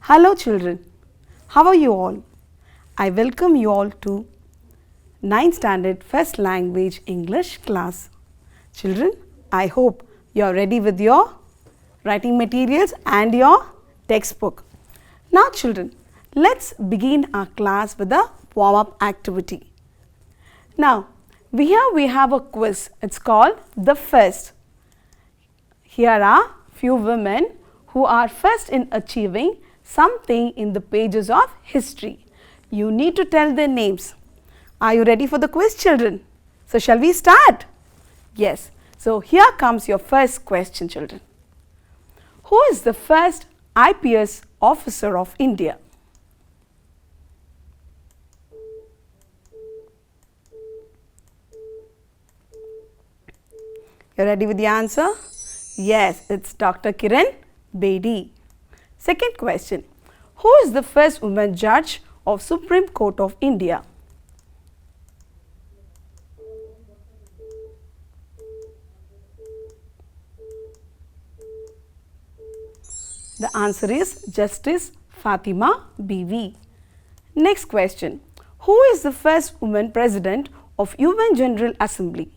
Hello children, how are you all? I welcome you all to 9th standard first language English class. Children, I hope you are ready with your writing materials and your textbook. Now children, let's begin our class with a warm-up activity. Now, here we have a quiz. It's called The First. Here are few women who are first in achieving something in the pages of history. You need to tell their names. Are you ready for the quiz, children? So, shall we start? Yes. So, here comes your first question, children. Who is the first IPS officer of India? You are ready with the answer? Yes, it's Dr. Kiran Bedi. Second question. Who is the first woman judge of Supreme Court of India? The answer is Justice Fatima Bibi. Next question. Who is the first woman president of UN General Assembly?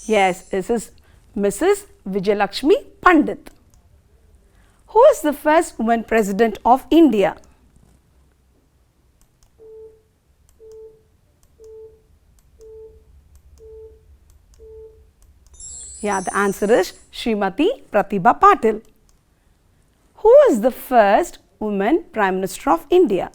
Yes, this is Mrs. Vijayalakshmi Pandit. Who is the first woman president of India? Yeah, the answer is Srimati Pratibha Patil. Who is the first woman Prime Minister of India?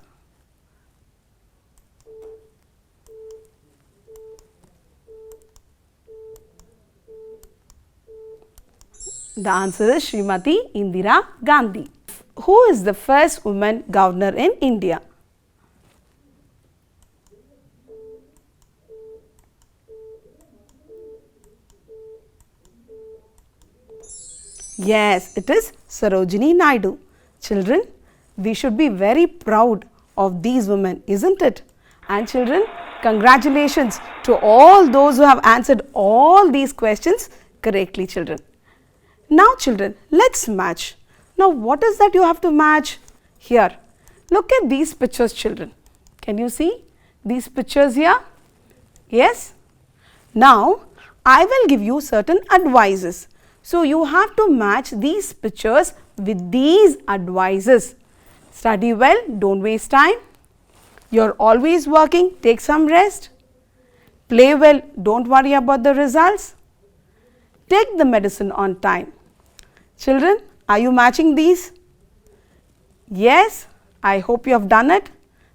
The answer is Srimati Indira Gandhi. Who is the first woman governor in India? Yes, it is Sarojini Naidu. Children, we should be very proud of these women, isn't it? And children, congratulations to all those who have answered all these questions correctly, children. Now children, let's match. Now what is that you have to match? Here, look at these pictures, children. Can you see these pictures here? Yes? Now, I will give you certain advices. So, you have to match these pictures with these advices. Study well, don't waste time. You're always working, take some rest. Play well, don't worry about the results. Take the medicine on time. Children, are you matching these? Yes, I hope you have done it.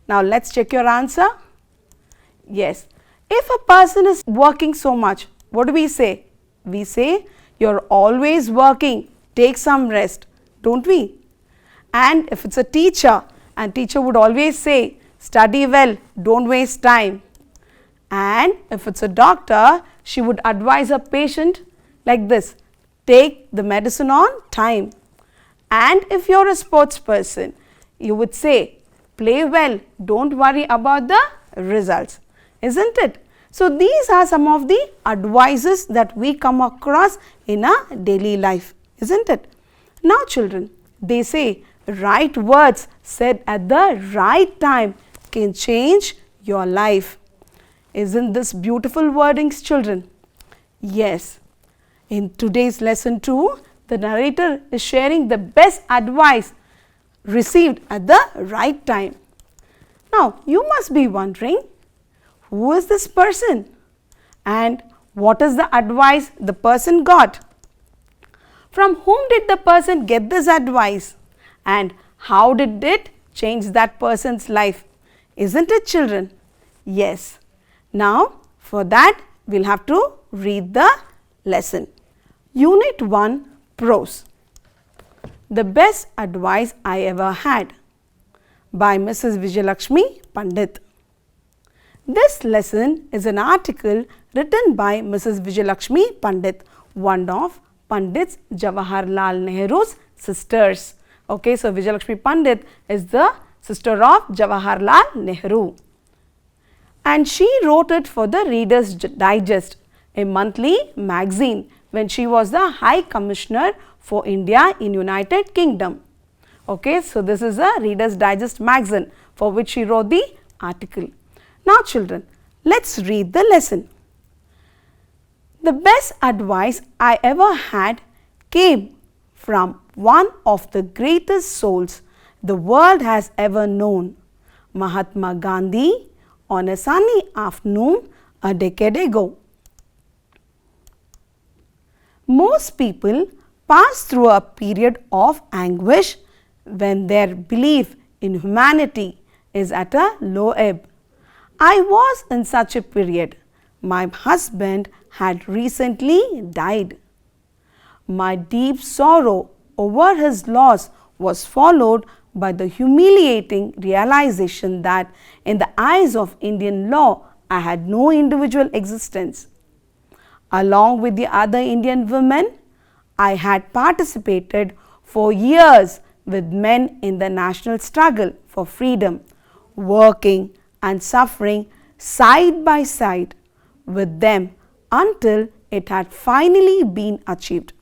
Now, let's check your answer. Yes, if a person is working so much, what do we say? We say, you're always working, take some rest, don't we? And if it's a teacher, and teacher would always say, study well, don't waste time. And if it's a doctor, she would advise a patient like this, take the medicine on time. And if you're a sports person, you would say, play well, don't worry about the results, isn't it? So, these are some of the advices that we come across in our daily life, isn't it? Now, children, they say right words said at the right time can change your life. Isn't this beautiful wordings, children? Yes. In today's lesson 2, the narrator is sharing the best advice received at the right time. Now, you must be wondering, who is this person and what is the advice the person got? From whom did the person get this advice and how did it change that person's life? Isn't it, children? Yes. Now, for that we will have to read the lesson. Unit 1, Prose. The best advice I ever had, by Mrs. Vijayalakshmi Pandit. This lesson is an article written by Mrs. Vijayalakshmi Pandit, one of Pandit Jawaharlal Nehru's sisters. Okay, so Vijayalakshmi Pandit is the sister of Jawaharlal Nehru. and she wrote it for the Reader's Digest, a monthly magazine, when she was the High Commissioner for India in United Kingdom. Okay, so this is a Reader's Digest magazine for which she wrote the article. Now children, let's read the lesson. The best advice I ever had came from one of the greatest souls the world has ever known, Mahatma Gandhi, on a sunny afternoon a decade ago. Most people pass through a period of anguish when their belief in humanity is at a low ebb. I was in such a period. My husband had recently died. My deep sorrow over his loss was followed by the humiliating realization that in the eyes of Indian law, I had no individual existence. Along with the other Indian women, I had participated for years with men in the national struggle for freedom, working and suffering side by side with them until it had finally been achieved.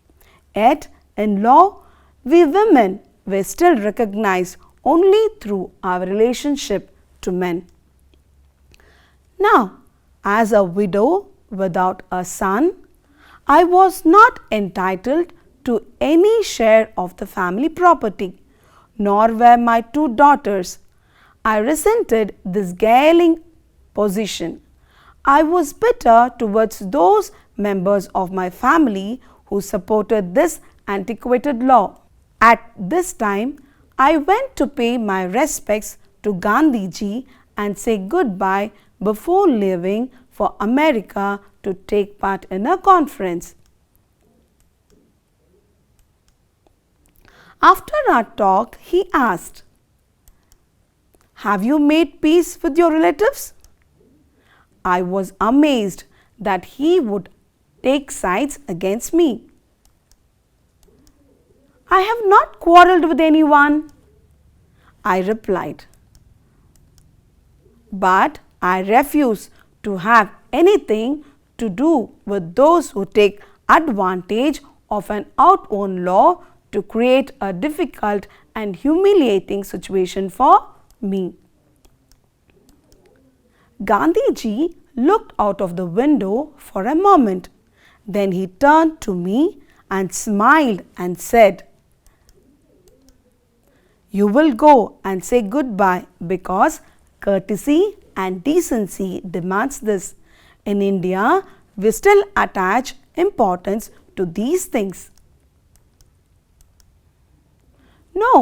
Yet, in law, we women were still recognized only through our relationship to men. Now, as a widow without a son, I was not entitled to any share of the family property, nor were my two daughters. I resented this galling position. I was bitter towards those members of my family who supported this antiquated law. At this time, I went to pay my respects to Gandhiji and say goodbye before leaving for America to take part in a conference. After our talk, he asked, "Have you made peace with your relatives?" I was amazed that he would take sides against me. "I have not quarrelled with anyone," I replied, "but I refuse to have anything to do with those who take advantage of an outworn law to create a difficult and humiliating situation for me." Gandhiji looked out of the window for a moment. Then he turned to me and smiled and said, "You will go and say goodbye because courtesy and decency demands this. In India, we still attach importance to these things." "No,"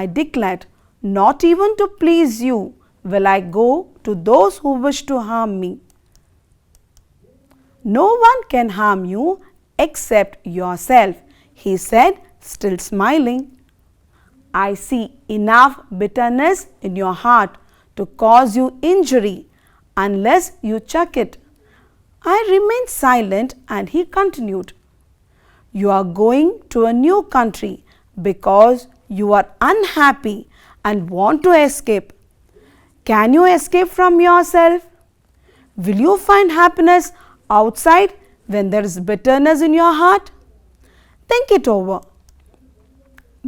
I declared, "not even to please you will I go to those who wish to harm me." "No one can harm you except yourself," he said, still smiling. "I see enough bitterness in your heart to cause you injury unless you check it." I remained silent and he continued, "You are going to a new country because you are unhappy and want to escape. Can you escape from yourself? Will you find happiness outside when there is bitterness in your heart? Think it over.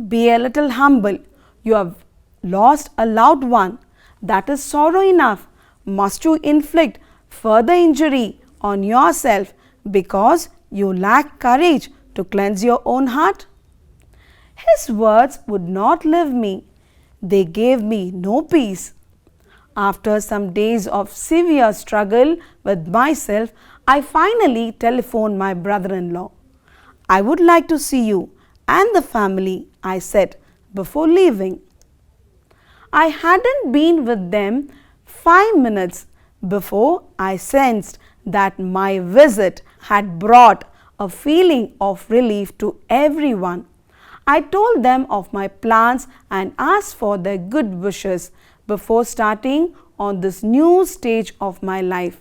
Be a little humble. You have lost a loved one. That is sorrow enough. Must you inflict further injury on yourself because you lack courage to cleanse your own heart?" His words would not leave me. They gave me no peace. After some days of severe struggle with myself, I finally telephoned my brother-in-law. "I would like to see you and the family," I said before leaving. I hadn't been with them 5 minutes before I sensed that my visit had brought a feeling of relief to everyone. I told them of my plans and asked for their good wishes before starting on this new stage of my life.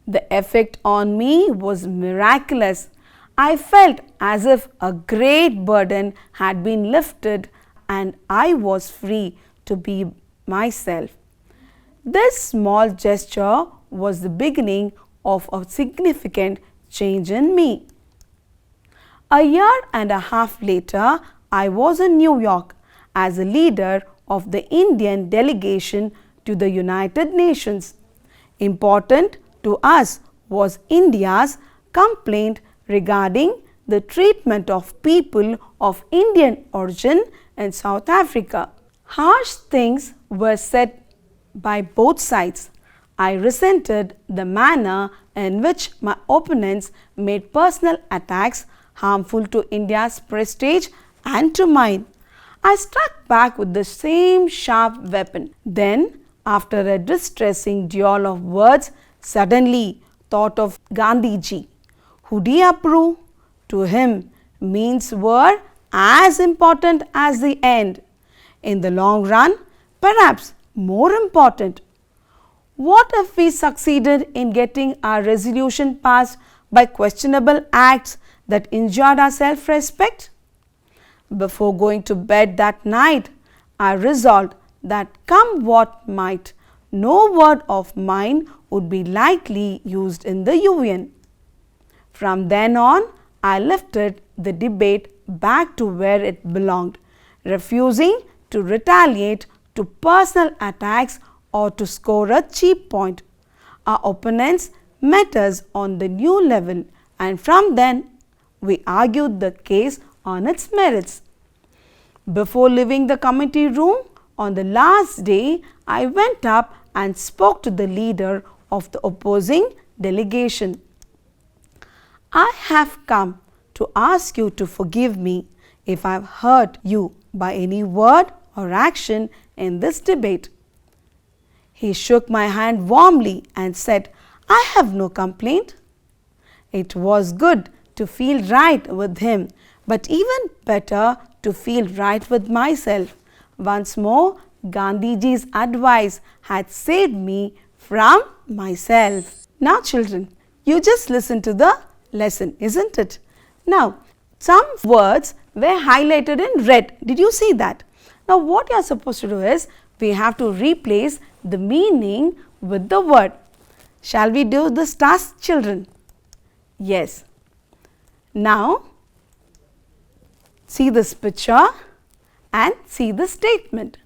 The effect on me was miraculous. I felt as if a great burden had been lifted and I was free to be myself. This small gesture was the beginning of a significant change in me. A year and a half later, I was in New York as a leader of the Indian delegation to the United Nations. Important to us was India's complaint regarding the treatment of people of Indian origin in South Africa. Harsh things were said by both sides. I resented the manner in which my opponents made personal attacks harmful to India's prestige and to mine. I struck back with the same sharp weapon. Then, after a distressing duel of words, suddenly thought of Gandhiji. Would he approve? To him, means were as important as the end. In the long run, perhaps more important. What if we succeeded in getting our resolution passed by questionable acts that injured our self-respect? Before going to bed that night, I resolved that come what might, no word of mine would be lightly used in the UN. From then on, I lifted the debate back to where it belonged, refusing to retaliate to personal attacks or to score a cheap point. Our opponents met us on the new level, and from then we argued the case on its merits. Before leaving the committee room on the last day, I went up and spoke to the leader of the opposing delegation. I have come to ask you to forgive me if I have hurt you by any word or action in this debate. He shook my hand warmly and said, I have no complaint. It was good to feel right with him, but even better to feel right with myself. Once more, Gandhiji's advice had saved me from myself. Now children, you just listen to the lesson, isn't it? Now, some words were highlighted in red. Did you see that? Now, what you are supposed to do is, we have to replace the meaning with the word. Shall we do this task, children? Yes. Now, see this picture and see the statement.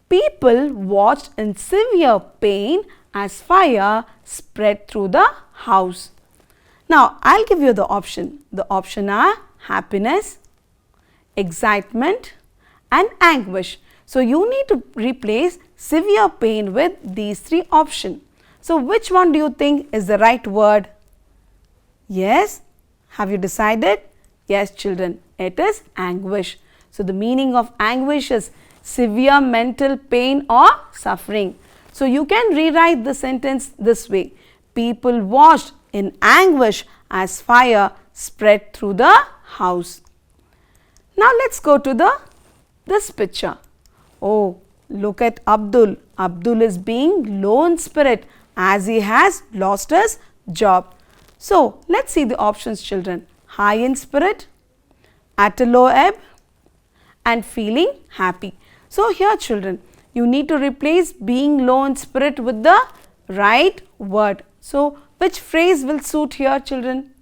People watched in severe pain as fire spread through the house. Now, I'll give you the option. The option are happiness, excitement and anguish. So, you need to replace severe pain with these three options. So, which one do you think is the right word? Yes? Have you decided? Yes, children, it is anguish. So, the meaning of anguish is severe mental pain or suffering. So, you can rewrite the sentence this way. People watched in anguish as fire spread through the house. Now, let's go to this picture. Oh, look at Abdul. Abdul is being low in spirit as he has lost his job. So, let's see the options, children. High in spirit, at a low ebb and feeling happy. So, here children, you need to replace being low in spirit with the right word. So, which phrase will suit here, children?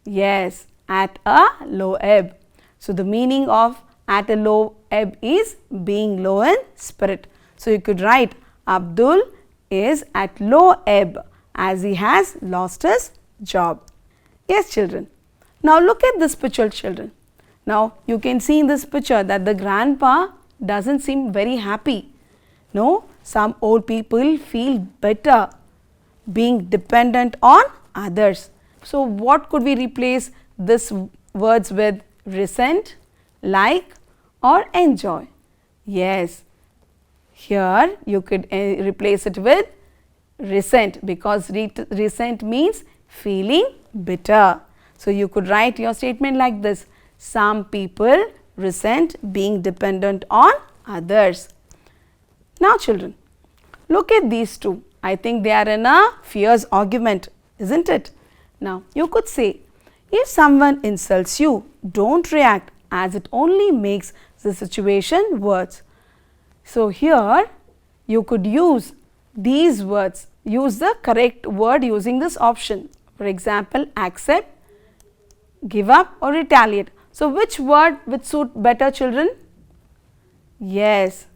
Yes, at a low ebb. So, the meaning of at a low ebb is being low in spirit. So, you could write Abdul is at low ebb as he has lost his job. Yes, children. Now, look at this picture, children. Now, you can see in this picture that the grandpa doesn't seem very happy. No, some old people feel better being dependent on others. So, what could we replace this words with? Resent, like or enjoy? Yes, here you could replace it with resent because resent means feeling bitter. So, you could write your statement like this. Some people resent being dependent on others. Now, children, look at these two. I think they are in a fierce argument, isn't it? Now, you could say, if someone insults you, don't react as it only makes the situation worse. So, here you could use these words. Use the correct word using this option. For example, accept, give up or retaliate. So, which word would suit better, children? Yes,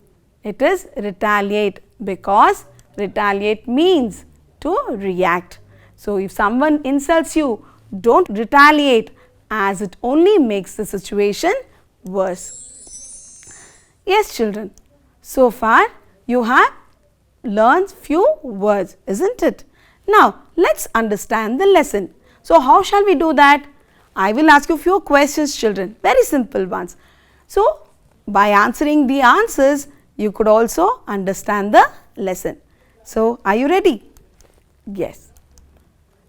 it is retaliate, because retaliate means to react. So, if someone insults you, don't retaliate, as it only makes the situation worse. Yes, children, so far you have learned few words, isn't it? Now, let's understand the lesson. So, how shall we do that? I will ask you few questions, children, very simple ones. So, by answering the answers, you could also understand the lesson. So, are you ready? Yes.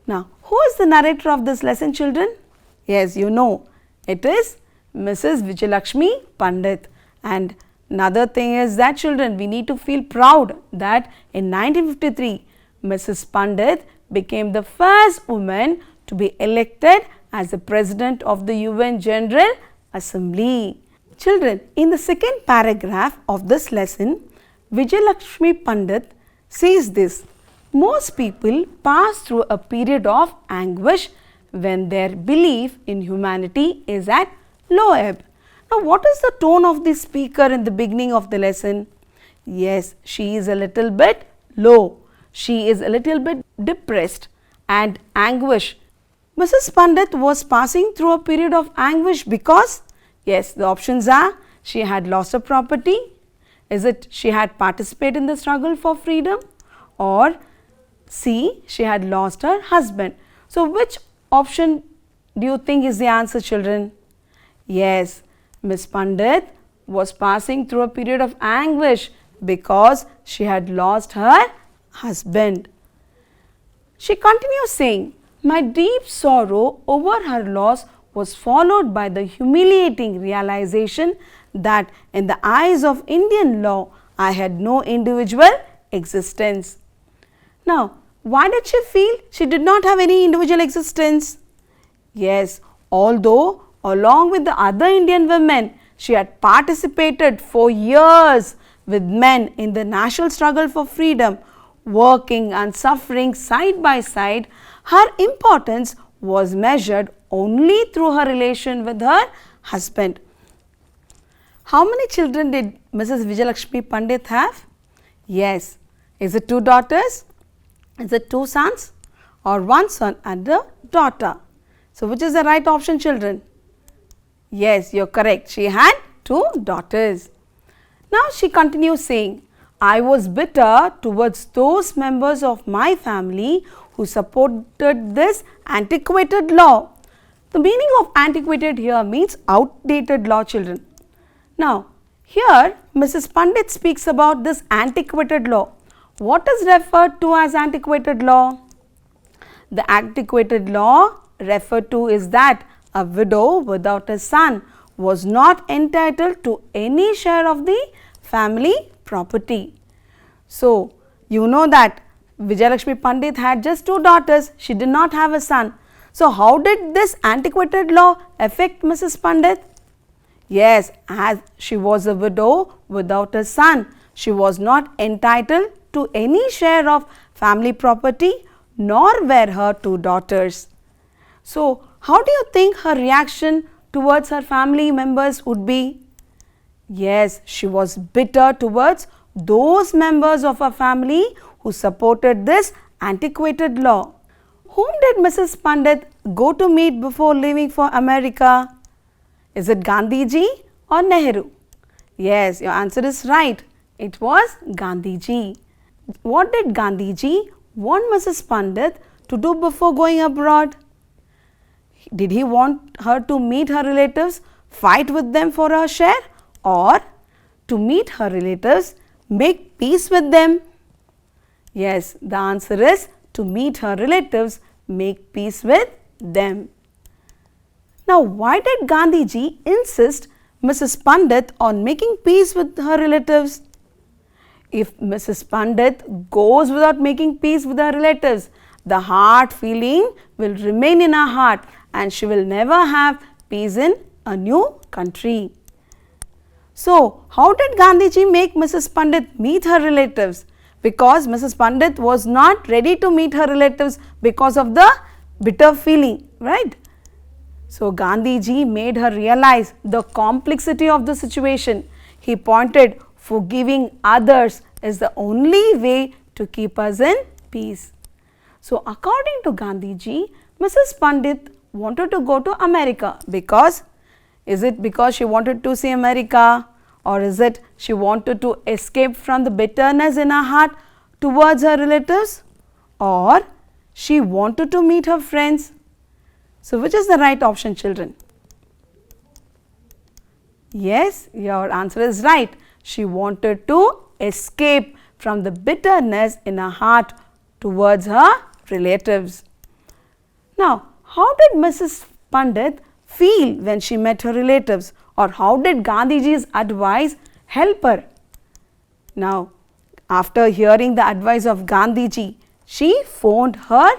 Now, who is the narrator of this lesson, children? Yes, you know, it is Mrs. Vijayalakshmi Pandit. And another thing is that, children, we need to feel proud that in 1953, Mrs. Pandit became the first woman to be elected as the President of the UN General Assembly. Children, in the second paragraph of this lesson, Vijayalakshmi Pandit says this: most people pass through a period of anguish when their belief in humanity is at low ebb. Now, what is the tone of the speaker in the beginning of the lesson? Yes, she is a little bit low. She is a little bit depressed and anguish. Mrs. Pandit was passing through a period of anguish because, yes, the options are: she had lost her property, is it she had participated in the struggle for freedom, or C, she had lost her husband. So, which option do you think is the answer, children? Yes, Miss Pandit was passing through a period of anguish because she had lost her husband. She continues saying, my deep sorrow over her loss was followed by the humiliating realization that in the eyes of Indian law, I had no individual existence. Now, why did she feel she did not have any individual existence? Yes, although along with the other Indian women, she had participated for years with men in the national struggle for freedom, working and suffering side by side, her importance was measured only through her relation with her husband. How many children did Mrs. Vijayalakshmi Pandit have? Yes. Is it 2 daughters? Is it 2 sons? Or 1 son and a daughter? So, which is the right option, children? Yes, you are correct. She had 2 daughters. Now, she continues saying, I was bitter towards those members of my family who supported this antiquated law. The meaning of antiquated here means outdated law, children. Now, here Mrs. Pandit speaks about this antiquated law. What is referred to as antiquated law? The antiquated law referred to is that a widow without a son was not entitled to any share of the family property. So, you know that Vijayalakshmi Pandit had just 2 daughters, she did not have a son. So, how did this antiquated law affect Mrs. Pandit? Yes, as she was a widow without a son, she was not entitled to any share of family property, nor were her 2 daughters. So, how do you think her reaction towards her family members would be? Yes, she was bitter towards those members of her family who supported this antiquated law. Whom did Mrs. Pandit go to meet before leaving for America? Is it Gandhiji or Nehru? Yes, your answer is right. It was Gandhiji. What did Gandhiji want Mrs. Pandit to do before going abroad? Did he want her to meet her relatives, fight with them for her share, or to meet her relatives, make peace with them? Yes, the answer is to meet her relatives, make peace with them. Now, why did Gandhiji insist Mrs. Pandit on making peace with her relatives? If Mrs. Pandit goes without making peace with her relatives, the heart feeling will remain in her heart and she will never have peace in a new country. So, how did Gandhiji make Mrs. Pandit meet her relatives? Because Mrs. Pandit was not ready to meet her relatives because of the bitter feeling, right? So, Gandhiji made her realize the complexity of the situation. He pointed, forgiving others is the only way to keep us in peace. So, according to Gandhiji, Mrs. Pandit wanted to go to America because, is it because she wanted to see America, or is it she wanted to escape from the bitterness in her heart towards her relatives, or she wanted to meet her friends? So, which is the right option, children? Yes, your answer is right. She wanted to escape from the bitterness in her heart towards her relatives. Now, how did Mrs. Pandit feel when she met her relatives, or how did Gandhiji's advice help her? Now, after hearing the advice of Gandhiji, she phoned her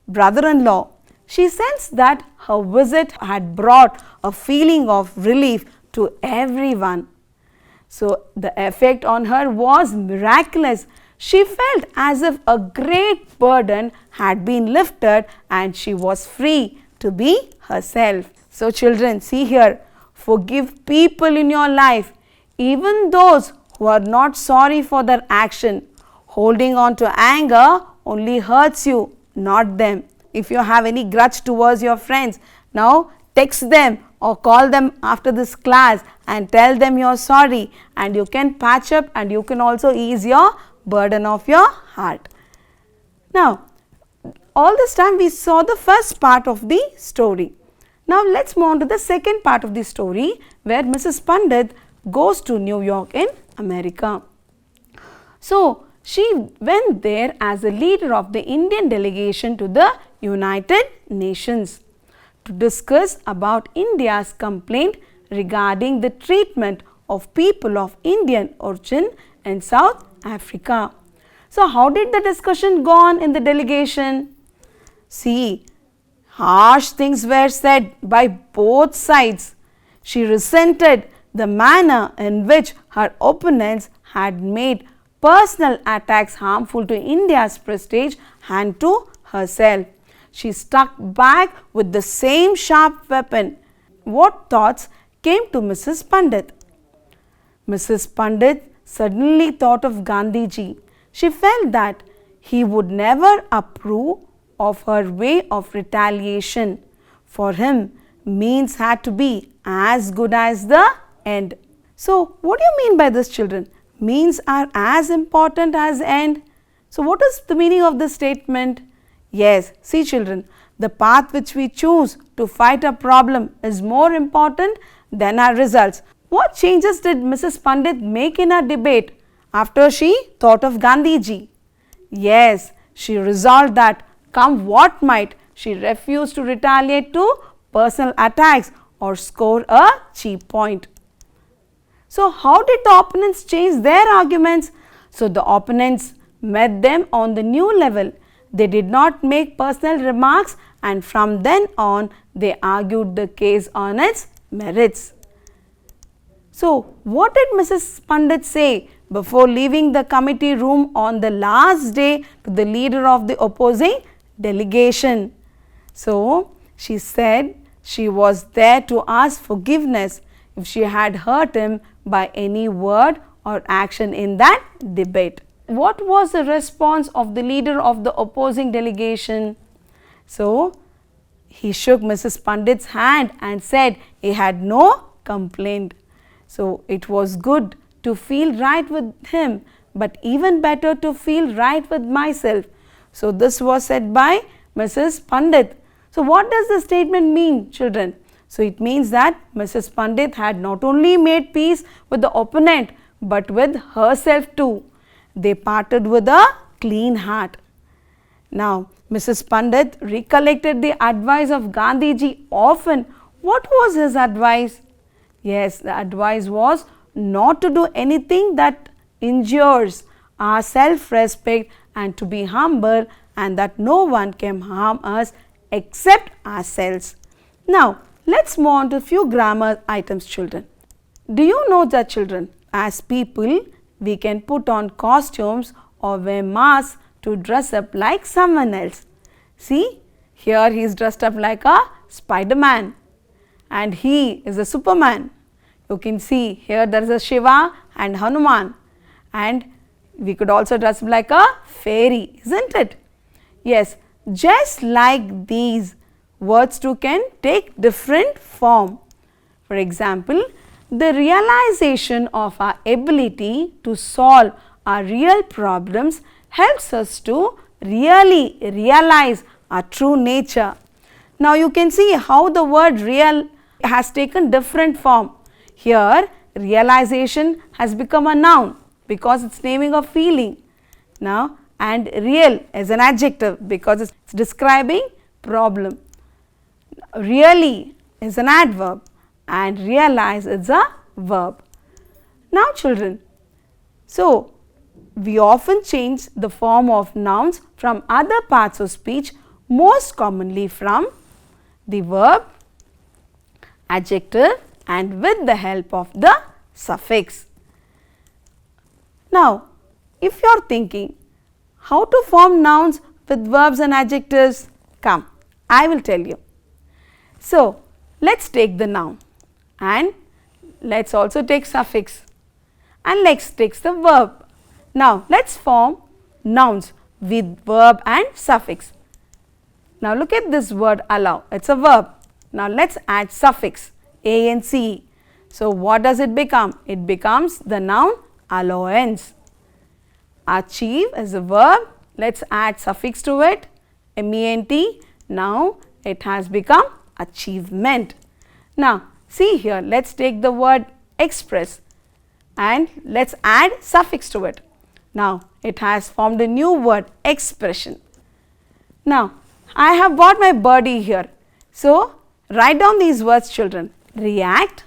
brother-in-law. She sensed that her visit had brought a feeling of relief to everyone. So, the effect on her was miraculous. She felt as if a great burden had been lifted and she was free to be herself. So, children, see here, forgive people in your life, even those who are not sorry for their action. Holding on to anger only hurts you, not them. If you have any grudge towards your friends, now text them or call them after this class and tell them you are sorry, and you can patch up and you can also ease your burden of your heart. Now, all this time we saw the first part of the story. Now, let's move on to the second part of the story, where Mrs. Pandit goes to New York in America. So, she went there as the leader of the Indian delegation to the United Nations to discuss about India's complaint regarding the treatment of people of Indian origin in South Africa. So, how did the discussion go on in the delegation? See, harsh things were said by both sides. She resented the manner in which her opponents had made personal attacks harmful to India's prestige and to herself. She struck back with the same sharp weapon. What thoughts came to Mrs. Pandit? Mrs. Pandit suddenly thought of Gandhiji. She felt that he would never approve of her way of retaliation. For him, means had to be as good as the end. So, what do you mean by this, children? Means are as important as end. So, what is the meaning of this statement? Yes, see children, the path which we choose to fight a problem is more important than our results. What changes did Mrs. Pandit make in her debate after she thought of Gandhiji? Yes, she resolved that come what might, she refused to retaliate to personal attacks or score a cheap point. So, how did the opponents change their arguments? So, the opponents met them on the new level. They did not make personal remarks, and from then on they argued the case on its merits. So, what did Mrs. Pandit say before leaving the committee room on the last day to the leader of the opposing delegation? So, she said she was there to ask forgiveness if she had hurt him by any word or action in that debate. What was the response of the leader of the opposing delegation? So, he shook Mrs. Pandit's hand and said he had no complaint. So, it was good to feel right with him, but even better to feel right with myself. So, this was said by Mrs. Pandit. So, what does the statement mean, children? So, it means that Mrs. Pandit had not only made peace with the opponent, but with herself too. They parted with a clean heart. Now, Mrs. Pandit recollected the advice of Gandhiji often. What was his advice? Yes, the advice was not to do anything that injures our self-respect and to be humble, and that no one can harm us except ourselves. Now, let's move on to a few grammar items, children. Do you know that, children, as people, we can put on costumes or wear masks to dress up like someone else. See, here he is dressed up like a Spider-Man and he is a Superman. You can see here there is a Shiva and Hanuman, and we could also dress up like a fairy, isn't it? Yes, just like these, words too can take different form. For example, the realization of our ability to solve our real problems helps us to really realize our true nature. Now you can see how the word real has taken different form. Here realization has become a noun because it's naming a feeling. Now, and real is an adjective because it's describing problem. Really is an adverb and realize is a verb. Now children, so we often change the form of nouns from other parts of speech, most commonly from the verb, adjective and with the help of the suffix. Now, if you are thinking how to form nouns with verbs and adjectives, come, I will tell you. So, let us take the noun and let us also take suffix and let us take the verb. Now, let us form nouns with verb and suffix. Now, look at this word allow, it is a verb. Now, let us add suffix ance. So, what does it become? It becomes the noun allowance. Achieve is a verb, let us add suffix to it ment. Now, it has become achievement. Now, see here, let us take the word express and let us add suffix to it. Now, it has formed a new word expression. Now, I have brought my birdie here. So, write down these words, children: react,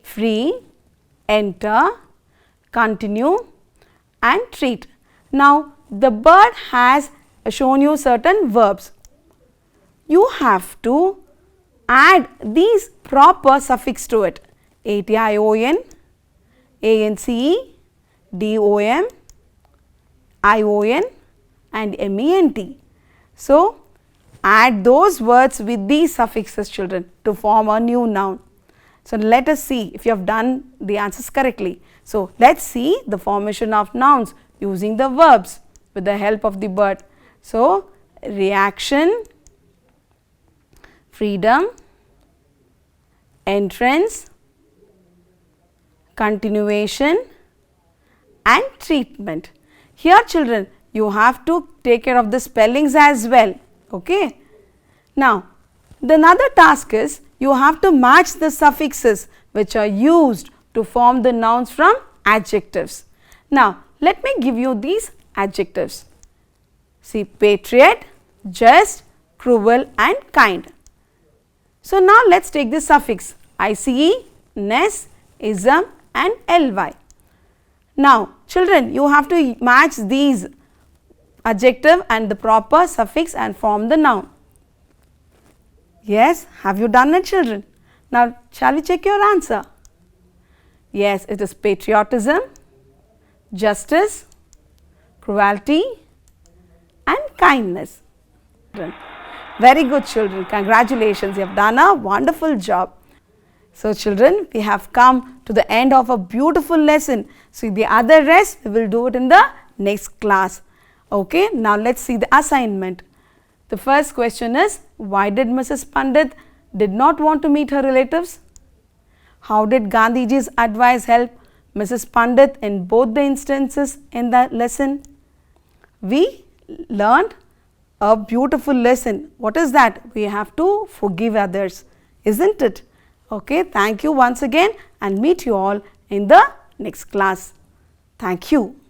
free, enter, continue and treat. Now, the bird has shown you certain verbs. You have to add these proper suffix to it: ation, ance, dom, ion and ment. So, add those words with these suffixes, children, to form a new noun. So, let us see if you have done the answers correctly. So, let us see the formation of nouns using the verbs with the help of the bird. So, reaction, freedom, entrance, continuation and treatment. Here, children, you have to take care of the spellings as well. Okay. Now, the another task is you have to match the suffixes which are used to form the nouns from adjectives. Now, let me give you these adjectives. See, patriot, just, cruel and kind. So, now let us take the suffix ice, ness, ism and ly. Now, children, you have to match these adjective and the proper suffix and form the noun. Yes, have you done it, children? Now, shall we check your answer? Yes, it is patriotism, justice, cruelty and kindness. Very good, children. Congratulations, you have done a wonderful job. So, children, we have come to the end of a beautiful lesson. So, the other rest we will do it in the next class. Okay, now let us see the assignment. The first question is, why did Mrs. Pandit did not want to meet her relatives? How did Gandhiji's advice help Mrs. Pandit in both the instances in the lesson? We learned a beautiful lesson. What is that? We have to forgive others, isn't it? Okay, thank you once again and meet you all in the next class. Thank you.